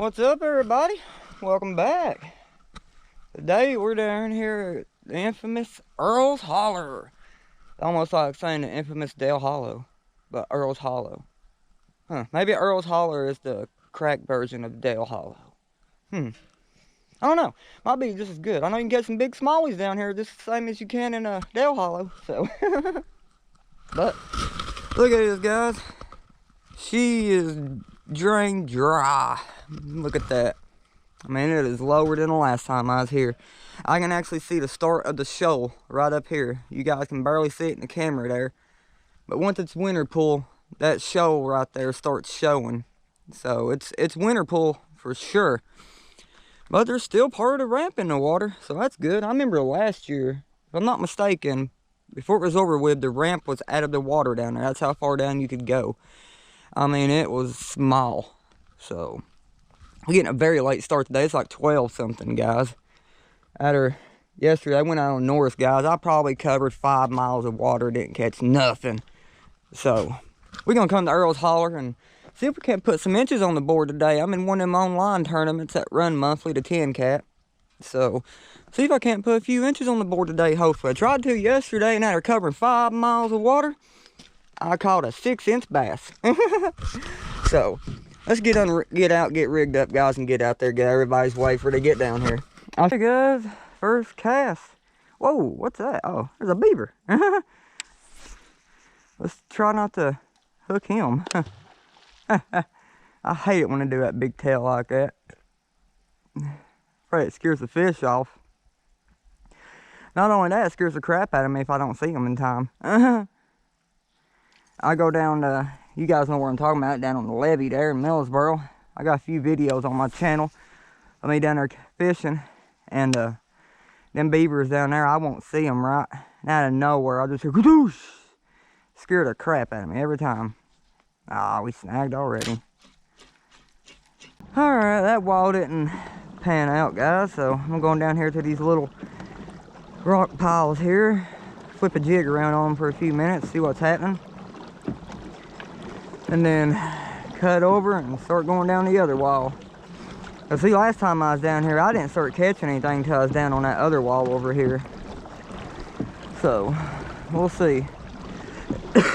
What's up, everybody? Welcome back. Today we're down here at the infamous Earl's Holler. Almost like saying the infamous Dale Hollow, but Earl's Hollow. Maybe Earl's Holler is the crack version of Dale Hollow. I don't know. Might be just as good. I know you can get some big smallies down here just the same as you can in a Dale Hollow. So, but look at this, guys. She is drained dry. Look at that. I mean, it is lower than the last time I was here. I can actually see the start of the shoal right up here. You guys can barely see it in the camera there. But once it's winter pool, that shoal right there starts showing. So it's winter pool for sure. But there's still part of the ramp in the water, so that's good. I remember last year, if I'm not mistaken, before it was over with, the ramp was out of the water down there. That's how far down you could go. I mean, it was small. So, we're getting a very late start today. It's like 12 something, guys. Yesterday, I went out on north, guys. I probably covered 5 miles of water, didn't catch nothing. So, we're going to come to Earl's Holler and see if we can't put some inches on the board today. I'm in one of them online tournaments that run monthly to 10 cat. So, see if I can't put a few inches on the board today, hopefully. I tried to yesterday, and after covering 5 miles of water, I caught a 6-inch bass. So, let's get out, get rigged up, guys, and get out there, get everybody's way for to get down here. Okay, guys, first cast. Whoa, what's that? Oh, there's a beaver. Let's try not to hook him. I hate it when I do that big tail like that. Afraid it scares the fish off. Not only that, it scares the crap out of me if I don't see them in time. I go down to, you guys know where I'm talking about, down on the levee there in Millersboro. I got a few videos on my channel of me down there fishing, and them beavers down there, I won't see them right. And out of nowhere, I'll just hear kadoosh. Scare the crap out of me every time. Ah, we snagged already. Alright, that wall didn't pan out, guys, so I'm going down here to these little rock piles here. Flip a jig around on them for a few minutes, see what's happening. And then cut over and start going down the other wall. But see, last time I was down here, I didn't start catching anything until I was down on that other wall over here. So, we'll see.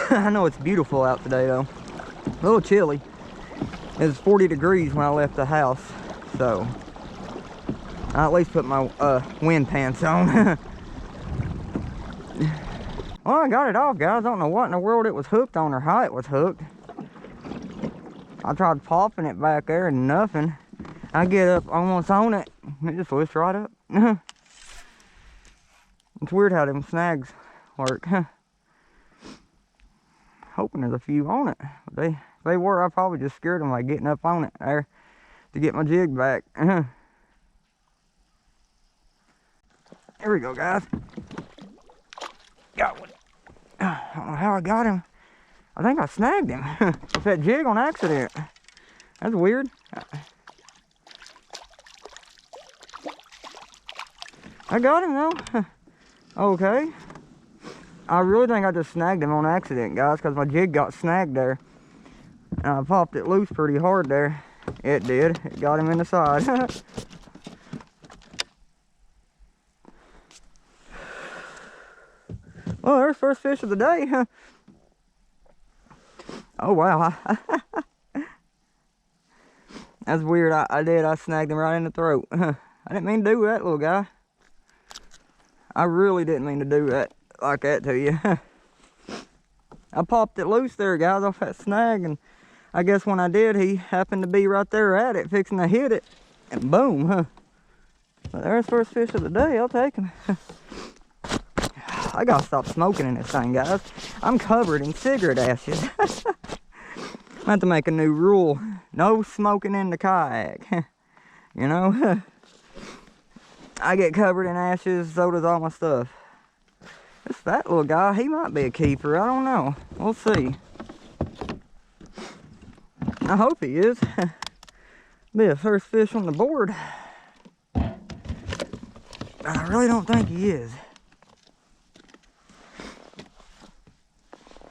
I know it's beautiful out today, though. A little chilly. It was 40 degrees when I left the house. So, I at least put my wind pants on. Well, I got it off, guys. I don't know what in the world it was hooked on or how it was hooked. I tried popping it back there and nothing. I get up almost on it. It just lifts right up. It's weird how them snags work. Hoping there's a few on it. If they were, I probably just scared them by getting up on it there to get my jig back. Here we go, guys. Got one. I don't know how I got him. I think I snagged him with that jig on accident. That's weird. I got him though. Okay. I really think I just snagged him on accident, guys, because my jig got snagged there. And I popped it loose pretty hard there. It did. It got him in the side. Well, there's first fish of the day. Oh, wow. That's weird. I snagged him right in the throat. I didn't mean to do that, little guy. I really didn't mean to do that like that to you. I popped it loose there, guys, off that snag, and I guess when I did, he happened to be right there at it, fixing to hit it, and boom, But there's first fish of the day. I'll take him. I gotta stop smoking in this thing, guys. I'm covered in cigarette ashes. I have to make a new rule. No smoking in the kayak. You know? I get covered in ashes, so does all my stuff. This fat little guy, he might be a keeper. I don't know. We'll see. I hope he is. Be a first fish on the board. But I really don't think he is.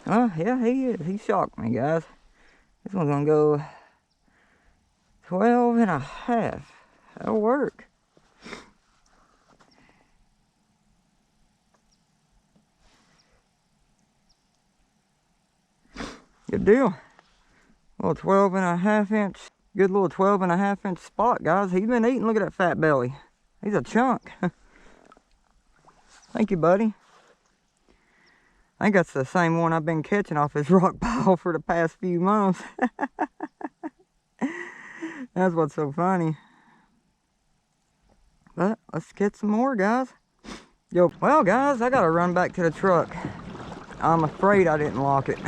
Oh, yeah, he is. He shocked me, guys. This one's gonna go 12 and a half. That'll work. Good deal. Little 12 and a half inch, good little 12 and a half inch spot, guys. He's been eating. Look at that fat belly. He's a chunk. Thank you, buddy. I think that's the same one I've been catching off his rock pile for the past few months. That's what's so funny. But let's get some more, guys. Yo, well, guys, I gotta run back to the truck. I'm afraid I didn't lock it.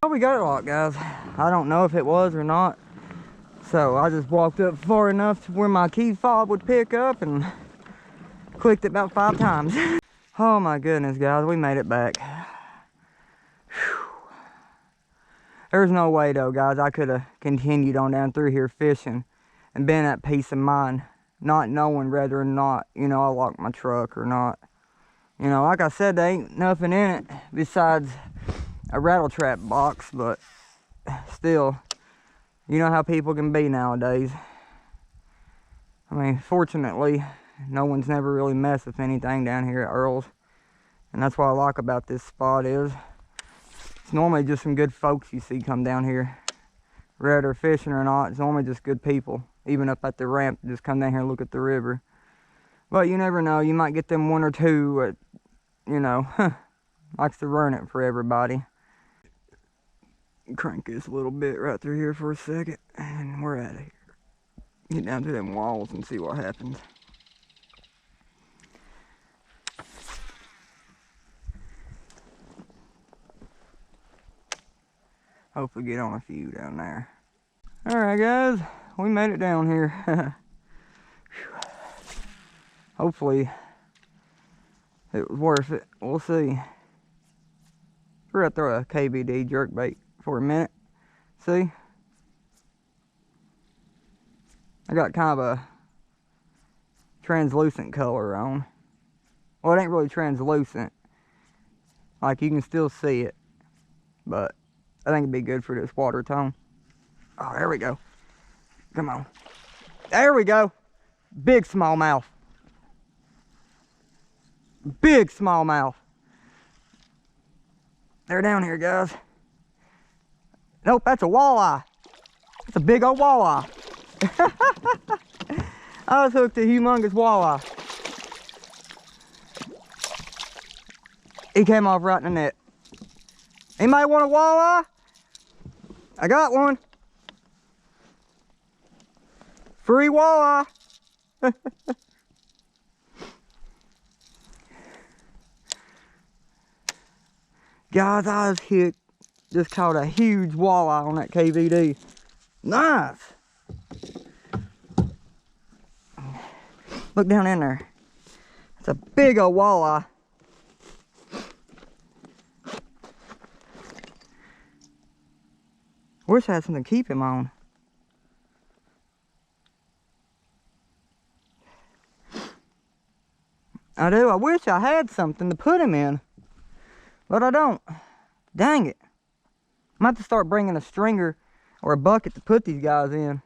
Well, we got it locked, guys. I don't know if it was or not. So I just walked up far enough to where my key fob would pick up and clicked it about 5 times. Oh my goodness, guys, we made it back. Whew. There's no way though, guys, I could have continued on down through here fishing and been at peace of mind, not knowing whether or not, you know, I locked my truck or not. You know, like I said, there ain't nothing in it besides a rattle trap box, but still, you know how people can be nowadays. I mean, fortunately, no one's never really messed with anything down here at Earl's. And that's what I like about this spot is, it's normally just some good folks you see come down here. Whether they're fishing or not, it's normally just good people. Even up at the ramp, just come down here and look at the river. But you never know, you might get them 1 or 2 that, you know, likes to ruin it for everybody. Crank this a little bit right through here for a second, and we're out of here. Get down to them walls and see what happens. Hopefully get on a few down there. Alright guys, we made it down here. Hopefully it was worth it. We'll see. We're gonna throw a KVD jerkbait for a minute. See? I got kind of a translucent color on. Well, it ain't really translucent. Like, you can still see it. But I think it'd be good for this water tone. Oh, there we go. Come on. There we go. Big smallmouth. Big smallmouth. They're down here, guys. Nope, that's a walleye. That's a big old walleye. I was hooked a humongous walleye. He came off right in the net. Anybody want a walleye? I got one. Free walleye. Guys, I was hit. Just caught a huge walleye on that KVD. Nice. Look down in there. It's a big old walleye. Wish I had something to keep him on. I do. I wish I had something to put him in. But I don't. Dang it. I'm going to have to start bringing a stringer or a bucket to put these guys in.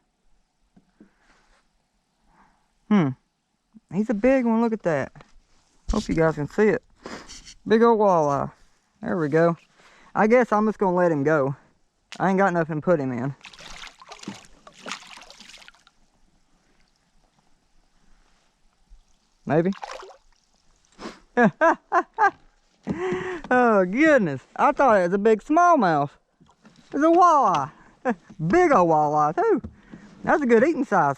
He's a big one. Look at that. Hope you guys can see it. Big old walleye. There we go. I guess I'm just going to let him go. I ain't got nothing to put him in. Maybe. Oh goodness. I thought it was a big smallmouth. It's a walleye. Big old walleye too. That's a good eating size.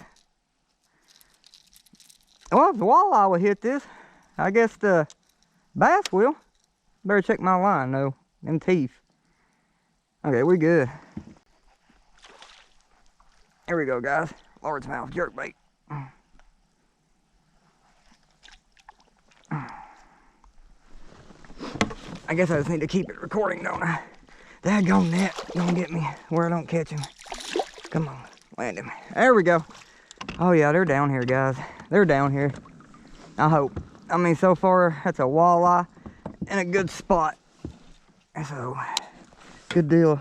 Well, if the walleye will hit this, I guess the bass will. Better check my line though. Them teeth. Okay, we good. Here we go, guys. Largemouth jerkbait. I guess I just need to keep it recording, don't I? Daggone net. Don't get me where I don't catch him. Come on, land him. There we go. Oh yeah, they're down here, guys. They're down here. I hope. I mean, so far, that's a walleye in a good spot. So, good deal.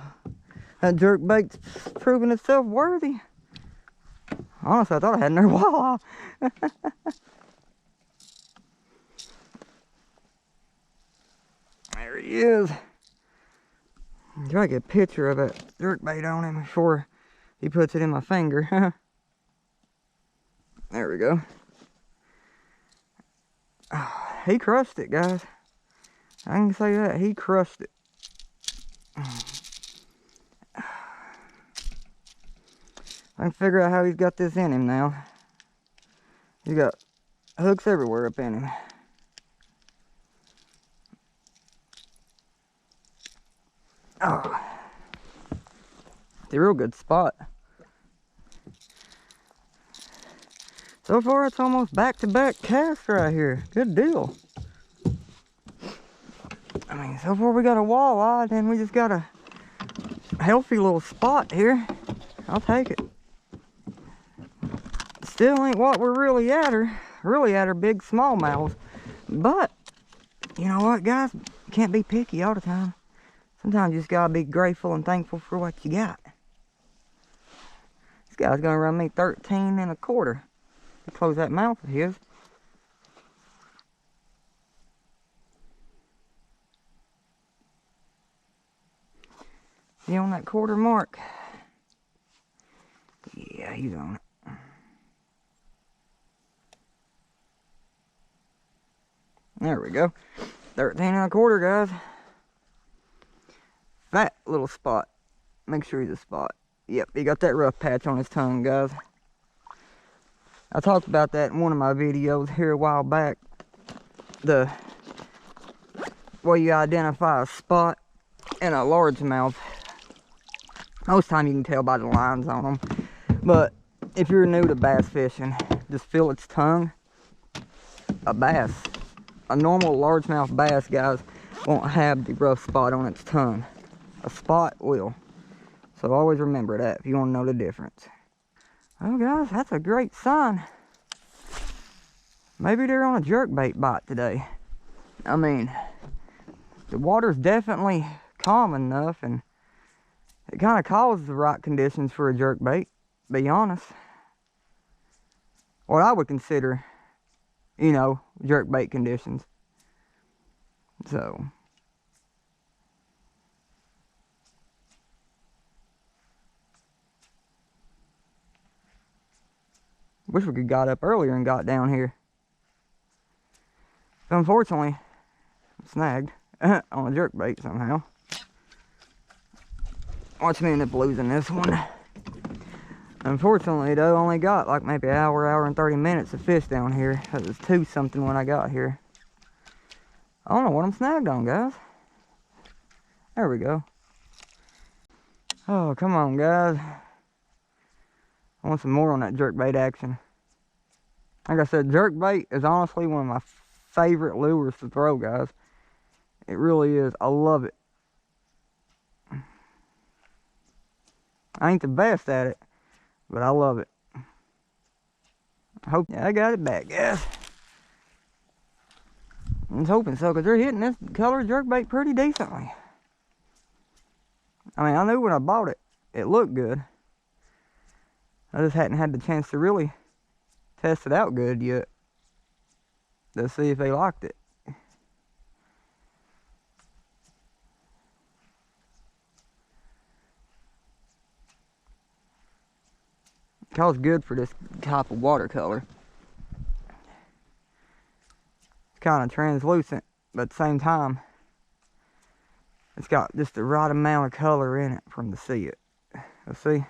That jerkbait's proving itself worthy. Honestly, I thought I had another walleye. There he is. Try to get a picture of that jerkbait on him before he puts it in my finger. There we go. Oh, he crushed it, guys. I can say that. He crushed it. I can figure out how he's got this in him now. He's got hooks everywhere up in him. Oh, it's a real good spot. So far, it's almost back-to-back cast right here. Good deal. I mean, so far we got a walleye, then we just got a healthy little spot here. I'll take it. Still ain't what we're really after big smallmouths. But, you know what, guys? Can't be picky all the time. Sometimes you just gotta be grateful and thankful for what you got. This guy's gonna run me 13 1/4 to close that mouth of his. He on that quarter mark? Yeah, he's on it. There we go. 13 1/4, guys. Fat little spot. Make sure he's a spot. Yep, he got that rough patch on his tongue, guys. I talked about that in one of my videos here a while back. The way you identify a spot in a largemouth. Most time you can tell by the lines on them. But if you're new to bass fishing, just feel its tongue. A normal largemouth bass, guys, won't have the rough spot on its tongue. A spot will. So always remember that if you want to know the difference. Oh, guys, that's a great sign. Maybe they're on a jerkbait bite today. I mean, the water's definitely calm enough, and it kind of calls the right conditions for a jerkbait, to be honest. What I would consider, you know, jerkbait conditions. So, wish we could got up earlier and got down here. Unfortunately, I'm snagged on a jerkbait somehow. Watch me end up losing this one. Unfortunately, though, I only got like maybe an hour and 30 minutes of fish down here. It was 2 something when I got here. I don't know what I'm snagged on, guys. There we go. Oh, come on, guys. I want some more on that jerkbait action. Like I said, jerkbait is honestly one of my favorite lures to throw, guys. It really is. I love it. I ain't the best at it, but I love it. I hope I got it back, guys. I was hoping so, because they're hitting this color jerkbait pretty decently. I mean, I knew when I bought it, it looked good. I just hadn't had the chance to really test it out good yet to see if they liked it. It calls good for this type of watercolor. It's kind of translucent, but at the same time, it's got just the right amount of color in it from to see it. Let's see.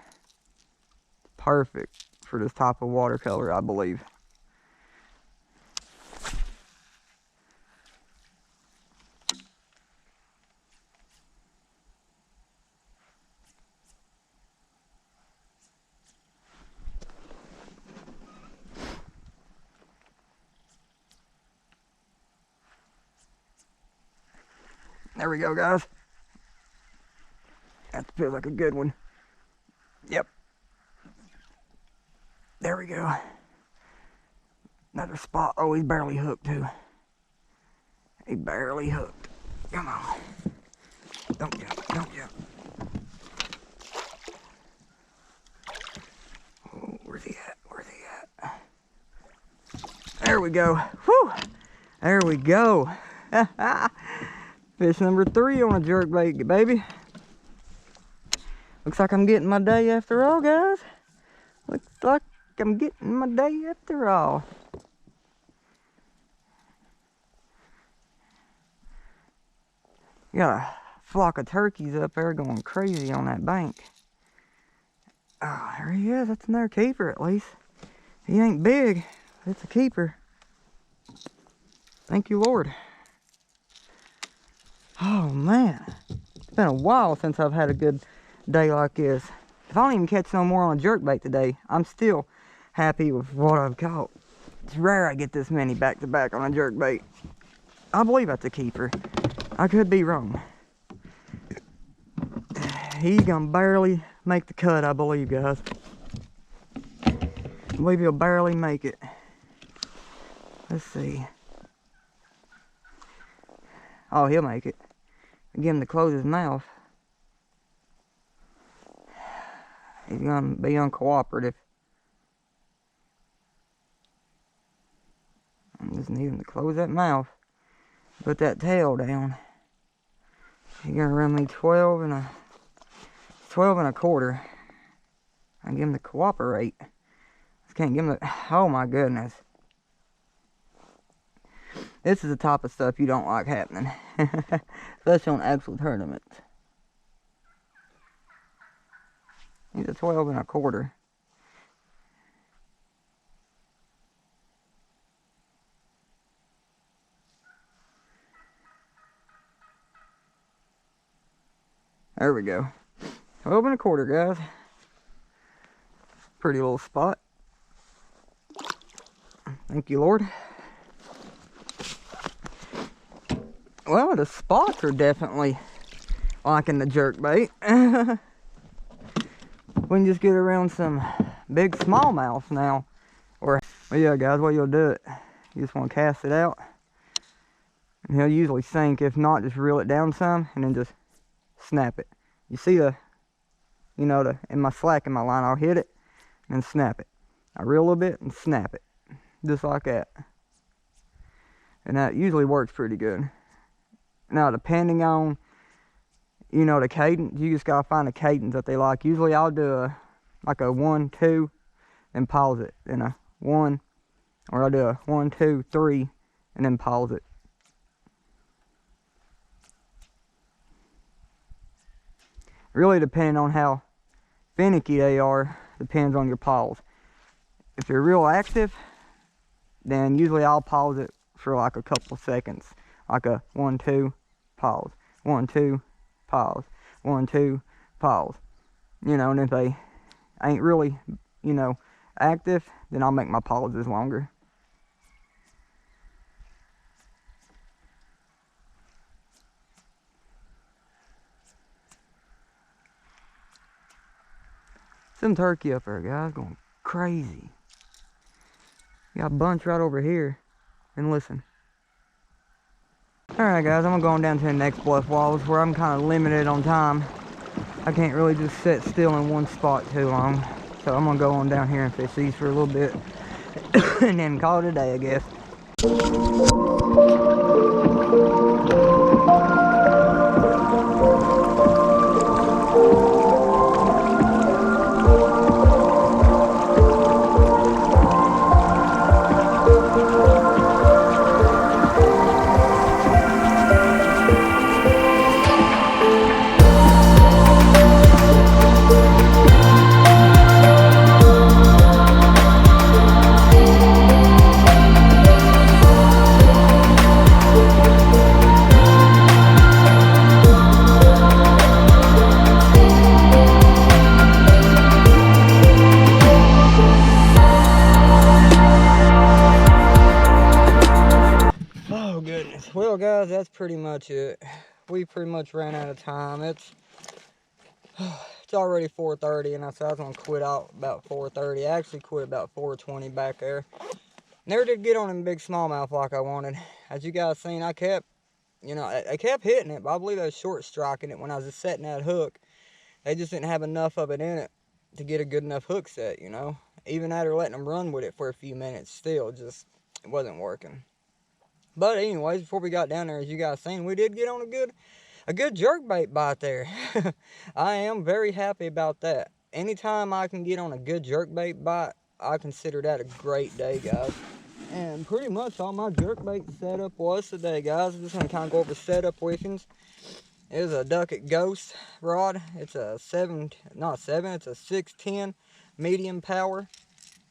It's perfect for this type of watercolor, I believe. There we go, guys. That feels like a good one. Yep. There we go. Another spot. Oh, he's barely hooked, too. He barely hooked. Come on. Don't jump. Don't jump. There we go. Whew. There we go. Fish number 3 on a jerkbait, baby. Looks like I'm getting my day after all, guys. Looks like I'm getting my day after all. Got a flock of turkeys up there going crazy on that bank. Oh, there he is. That's another keeper at least. He ain't big. It's a keeper. Thank you, Lord. Oh, man. It's been a while since I've had a good day like this. If I don't even catch no more on a jerkbait today, I'm still happy with what I've caught. It's rare I get this many back to back on a jerkbait. I believe that's a keeper. I could be wrong. He's gonna barely make the cut, I believe, guys. I believe he'll barely make it. Let's see. Oh, he'll make it. Get him to close his mouth. He's gonna be uncooperative. I just need him to close that mouth. Put that tail down. He's gonna run me 12 and a quarter. I get him to cooperate. Just can't get him to, oh my goodness. This is the type of stuff you don't like happening. Especially on actual tournaments. He's a 12 and a quarter. There we go. 12 and a quarter, guys. Pretty little spot. Thank you, Lord. Well, the spots are definitely liking the jerkbait. We can just get around some big smallmouths now. Well, yeah, guys, what you'll do it. You just want to cast it out. And he'll usually sink. If not, just reel it down some and then just snap it. You see the, you know, in my slack in my line, I'll hit it and snap it. I reel a little bit and snap it. Just like that. And that usually works pretty good. Now, depending on, you know, the cadence, you just gotta find a cadence that they like. Usually I'll do like a 1, 2, and pause it. Then a 1, or I'll do a 1, 2, 3, and then pause it. Really depending on how finicky they are, depends on your pause. If they're real active, then usually I'll pause it for like a couple seconds. Like a 1, 2, pause. 1, 2, pause. 1, 2, pause. You know, and if they ain't really, you know, active, then I'll make my pauses longer. Some turkey up there, guys, going crazy. Got a bunch right over here. And listen. Alright, guys, I'm going down to the next bluff walls where I'm kind of limited on time. I can't really just sit still in one spot too long. So I'm going to go on down here and fish these for a little bit. And then call it a day, I guess. Well, guys, that's pretty much it. We pretty much ran out of time. It's already 4:30, and I said I was gonna quit out about 4:30. I actually quit about 4:20 back there. Never did get on them big smallmouth like I wanted. As you guys seen, I kept, you know, I kept hitting it, but I believe I was short striking it when I was just setting that hook. They just didn't have enough of it in it to get a good enough hook set, you know. Even after letting them run with it for a few minutes, still just it wasn't working. But anyways, before we got down there, as you guys seen, we did get on a good jerkbait bite there. I am very happy about that. Anytime I can get on a good jerkbait bite, I consider that a great day, guys. And pretty much all my jerkbait setup was today, guys. I'm just gonna kind of go over setup workings. It was a Duckett Ghost rod. It's a it's a 610 medium power.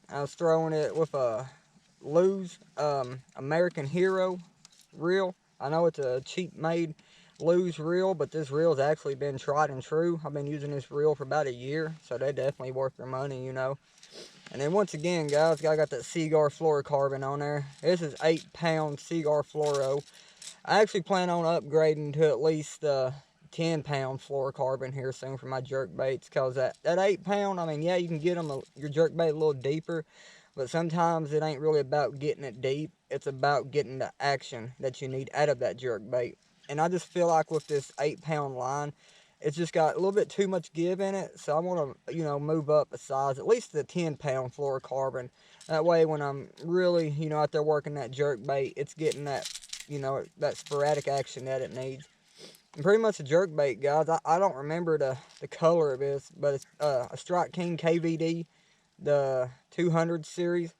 I was throwing it with a Lews American Hero reel. I know it's a cheap made Lews reel, but this reel's actually been tried and true. I've been using this reel for about a year, so they definitely worth their money, you know. And then once again, guys, I got that seaguar flourcarbon on there. This is 8-pound seaguar fluoro. I actually plan on upgrading to at least 10-pound fluorocarbon here soon for my jerk baits, because that 8-pound, I mean, yeah, you can get your jerk bait a little deeper, but sometimes it ain't really about getting it deep. It's about getting the action that you need out of that jerk bait. And I just feel like with this 8-pound line, it's just got a little bit too much give in it, so I want to, you know, move up a size, at least the 10-pound fluorocarbon. That way, when I'm really, you know, out there working that jerk bait, it's getting that, you know, that sporadic action that it needs. And pretty much a jerk bait, guys. I don't remember the color of this, but it's a Strike King KVD, the 200 series.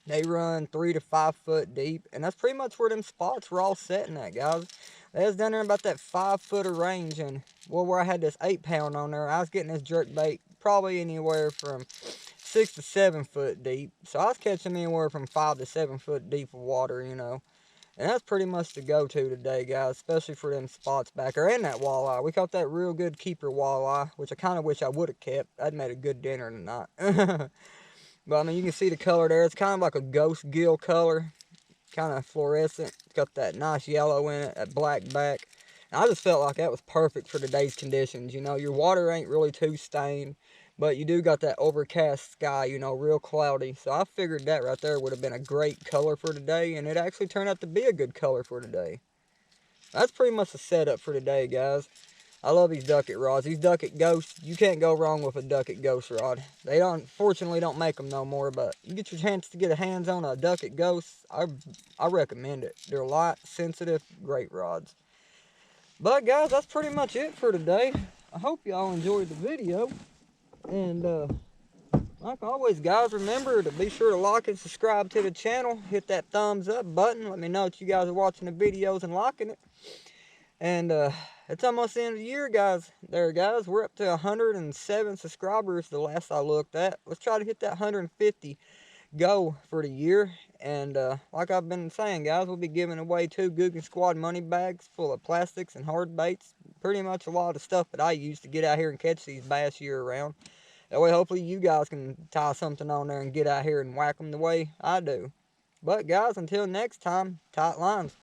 They run 3 to 5 foot deep, and that's pretty much where them spots were all setting at, guys. They was down there about that 5-footer range, and well, where I had this 8-pound on there, I was getting this jerk bait probably anywhere from 6 to 7 foot deep. So I was catching anywhere from 5 to 7 foot deep of water, you know. And that's pretty much the go-to today, guys, especially for them spots back there and that walleye. We caught that real good keeper walleye, which I kind of wish I would have kept. I'd made a good dinner tonight. But, I mean, you can see the color there. It's kind of like a ghost gill color, kind of fluorescent. It's got that nice yellow in it, that black back. And I just felt like that was perfect for today's conditions. You know, your water ain't really too stained, but you do got that overcast sky, you know, real cloudy. So I figured that right there would have been a great color for today, and it actually turned out to be a good color for today. That's pretty much the setup for today, guys. I love these Duckett rods. These Duckett Ghosts, you can't go wrong with a Duckett Ghost rod. They fortunately don't make them no more, but you get your chance to get a hands on a Duckett Ghost, I recommend it. They're light, sensitive, great rods. But guys, that's pretty much it for today. I hope y'all enjoyed the video. And like always, guys, remember to be sure to like and subscribe to the channel. Hit that thumbs up button. Let me know that you guys are watching the videos and liking it. And it's almost the end of the year, guys. Guys, we're up to 107 subscribers the last I looked at. Let's try to hit that 150 goal for the year. And like I've been saying, guys, we'll be giving away 2 Googan Squad money bags full of plastics and hard baits. Pretty much a lot of stuff that I use to get out here and catch these bass year round. That way, hopefully, you guys can tie something on there and get out here and whack them the way I do. But, guys, until next time, tight lines.